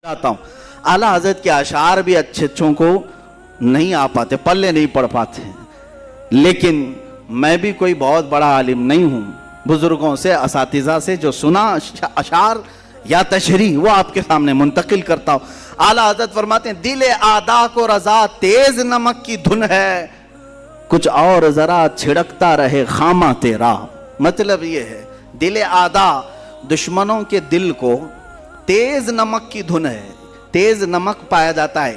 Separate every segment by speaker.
Speaker 1: जाता हूँ। आला हजरत के अशार भी अच्छों को नहीं आ पाते, पल्ले नहीं पढ़ पाते, लेकिन मैं भी कोई बहुत बड़ा आलिम नहीं हूँ। बुजुर्गों से, असातिज़ा से जो सुना अशार या तशरीह वो आपके सामने मुंतकिल करता हूँ। आला हजरत फरमाते हैं, दिल आदा को रजा तेज नमक की धुन है, कुछ और जरा छिड़कता रहे खामा तेरा। मतलब ये है, दिल आदा दुश्मनों के दिल को तेज नमक की धुन है। तेज नमक पाया जाता है।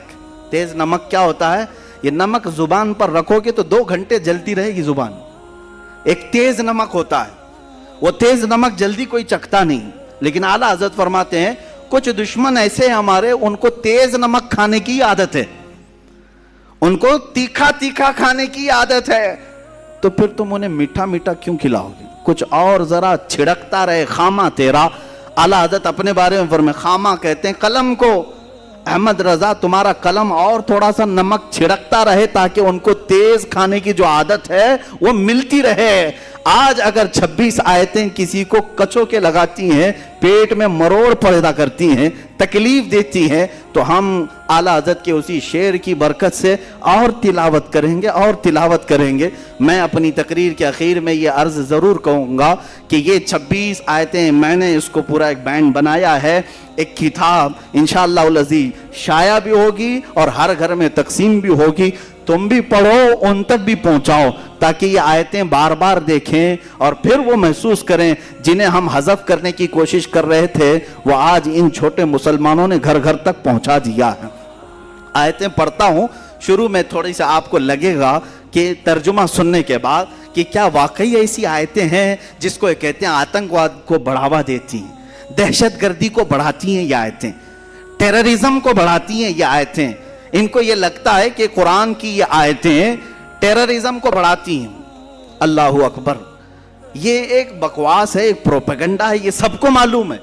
Speaker 1: तेज नमक क्या होता है? ये नमक जुबान पर रखोगे तो 2 घंटे जलती रहेगी जुबान। एक तेज नमक होता है, वो तेज नमक जल्दी कोई चखता नहीं। लेकिन आला हजरत फरमाते हैं, कुछ दुश्मन ऐसे हैं हमारे, उनको तेज नमक खाने की आदत है, उनको तीखा तीखा खाने की आदत है। तो फिर तुम उन्हें मीठा मीठा क्यों खिलाओगे? कुछ और जरा छिड़कता रहे खामा तेरा। आला हजरत अपने बारे में फरमाए, खामा कहते हैं कलम को। अहमद रजा, तुम्हारा कलम और थोड़ा सा नमक छिड़कता रहे ताकि उनको तेज खाने की जो आदत है वो मिलती रहे। आज अगर 26 आयतें किसी को कचो के लगाती हैं, पेट में मरोड़ पैदा करती हैं, तकलीफ देती हैं, तो हम आला हजरत के उसी शेर की बरकत से और तिलावत करेंगे और तिलावत करेंगे। मैं अपनी तकरीर के आखिर में ये अर्ज ज़रूर कहूँगा कि ये 26 आयतें मैंने इसको पूरा एक बैंड बनाया है, एक किताब इंशाअल्लाह अज़ीज़ शाया भी होगी और हर घर में तकसीम भी होगी। तुम भी पढ़ो, उन तक भी पहुंचाओ, ताकि ये आयतें बार बार देखें और फिर वो महसूस करें जिन्हें हम हज़फ करने की कोशिश कर रहे थे, वो आज इन छोटे मुसलमानों ने घर घर तक पहुंचा दिया है। आयतें पढ़ता हूं, शुरू में थोड़ी सी आपको लगेगा कि तर्जुमा सुनने के बाद कि क्या वाकई ऐसी आयतें हैं जिसको कहते हैं आतंकवाद को बढ़ावा देती हैं, दहशतगर्दी को बढ़ाती हैं ये आयतें, टेररिज्म को बढ़ाती हैं ये आयतें। इनको ये लगता है कि कुरान की ये आयतें टेररिज्म को बढ़ाती हैं। अल्लाहु अकबर, ये एक बकवास है, एक प्रोपेगेंडा है, ये सबको मालूम है,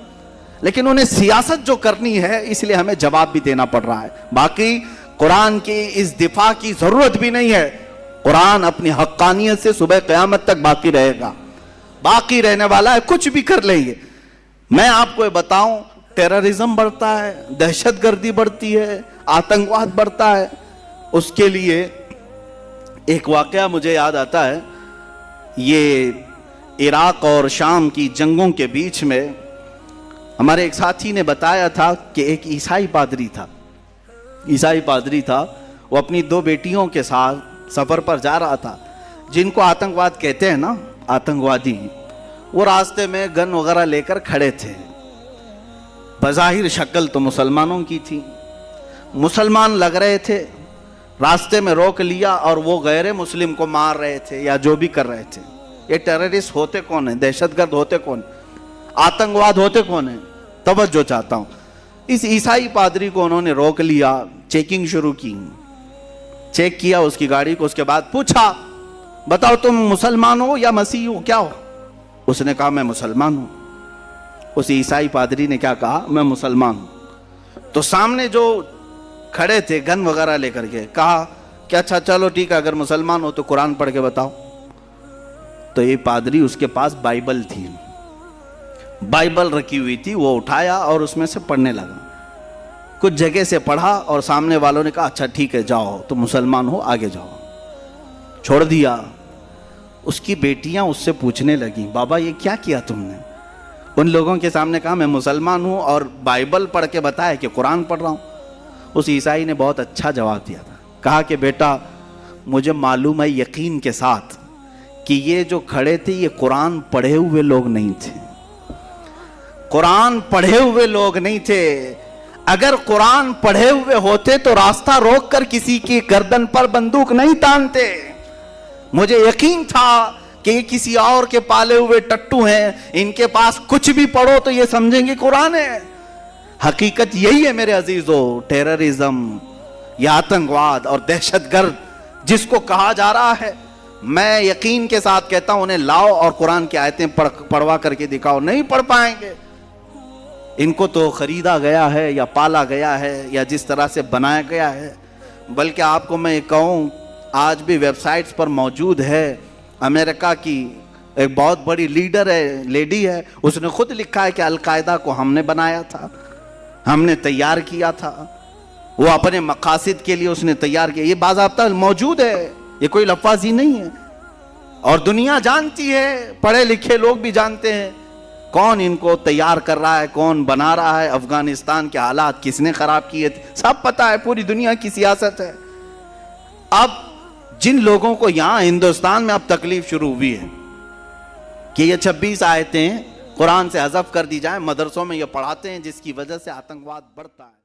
Speaker 1: लेकिन उन्हें सियासत जो करनी है इसलिए हमें जवाब भी देना पड़ रहा है। बाकी कुरान की इस दिफा की जरूरत भी नहीं है। कुरान अपनी हक्कानियत से सुबह क़यामत तक बाकी रहेगा, बाकी रहने वाला है, कुछ भी कर लेंगे। मैं आपको बताऊं, टेररिज्म बढ़ता है, दहशतगर्दी बढ़ती है, आतंकवाद बढ़ता है। उसके लिए एक वाकया मुझे याद आता है। ये इराक और शाम की जंगों के बीच में हमारे एक साथी ने बताया था कि एक ईसाई पादरी था, वो अपनी 2 बेटियों के साथ सफ़र पर जा रहा था, जिनको आतंकवाद कहते हैं ना, आतंकवादी। वो रास्ते में गन वगैरह लेकर खड़े थे। बज़ाहिर शक्ल तो मुसलमानों की थी, मुसलमान लग रहे थे। रास्ते में रोक लिया और वो गैर मुस्लिम को मार रहे थे या जो भी कर रहे थे। ये टेररिस्ट होते कौन है? दहशतगर्द होते कौन? आतंकवाद होते कौन है? तवज्जो चाहता हूँ। इस ईसाई पादरी को उन्होंने रोक लिया, चेकिंग शुरू की, चेक किया उसकी गाड़ी को। उसके बाद पूछा, बताओ तुम मुसलमान हो या मसीह हो, क्या हो? उसने कहा मैं मुसलमान हूं। उस ईसाई पादरी ने क्या कहा? मैं मुसलमान हूं। तो सामने जो खड़े थे गन वगैरह लेकर के, कहा कि अच्छा चलो ठीक है, अगर मुसलमान हो तो कुरान पढ़ के बताओ। तो ये पादरी, उसके पास बाइबल थी, बाइबल रखी हुई थी, वो उठाया और उसमें से पढ़ने लगा। कुछ जगह से पढ़ा और सामने वालों ने कहा अच्छा ठीक है जाओ, तो मुसलमान हो, आगे जाओ। छोड़ दिया। उसकी बेटियां उससे पूछने लगी, बाबा ये क्या किया तुमने? उन लोगों के सामने कहा मैं मुसलमान हूं और बाइबल पढ़ के बताया कि कुरान पढ़ रहा हूं। उस ईसाई ने बहुत अच्छा जवाब दिया था। कहा कि बेटा मुझे मालूम है यकीन के साथ कि ये जो खड़े थे ये कुरान पढ़े हुए लोग नहीं थे, कुरान पढ़े हुए लोग नहीं थे। अगर कुरान पढ़े हुए होते तो रास्ता रोक कर किसी की गर्दन पर बंदूक नहीं तानते। मुझे यकीन था कि ये किसी और के पाले हुए टट्टू हैं, इनके पास कुछ भी पढ़ो तो ये समझेंगे कुरान है। हकीकत यही है मेरे अजीजों। टेररिज्म या आतंकवाद और दहशतगर्द जिसको कहा जा रहा है, मैं यकीन के साथ कहता हूं उन्हें लाओ और कुरान की आयतें पढ़वा करके दिखाओ, नहीं पढ़ पाएंगे। इनको तो खरीदा गया है या पाला गया है या जिस तरह से बनाया गया है। बल्कि आपको मैं कहूँ, आज भी वेबसाइट्स पर मौजूद है। अमेरिका की एक बहुत बड़ी लीडर है, लेडी है, उसने खुद लिखा है कि अलकायदा को हमने बनाया था। हमने तैयार किया था, वो अपने मकासद के लिए उसने तैयार किया। ये बाज़ाब्ता मौजूद है, ये कोई लफ्ज़ी नहीं है। और दुनिया जानती है, पढ़े लिखे लोग भी जानते हैं कौन इनको तैयार कर रहा है, कौन बना रहा है, अफगानिस्तान के हालात किसने खराब किए थे, सब पता है। पूरी दुनिया की सियासत है। अब जिन लोगों को यहां हिंदुस्तान में अब तकलीफ शुरू हुई है कि ये 26 आयतें कुरान से हज़फ कर दी जाए, मदरसों में ये पढ़ाते हैं, जिसकी वजह से आतंकवाद बढ़ता है।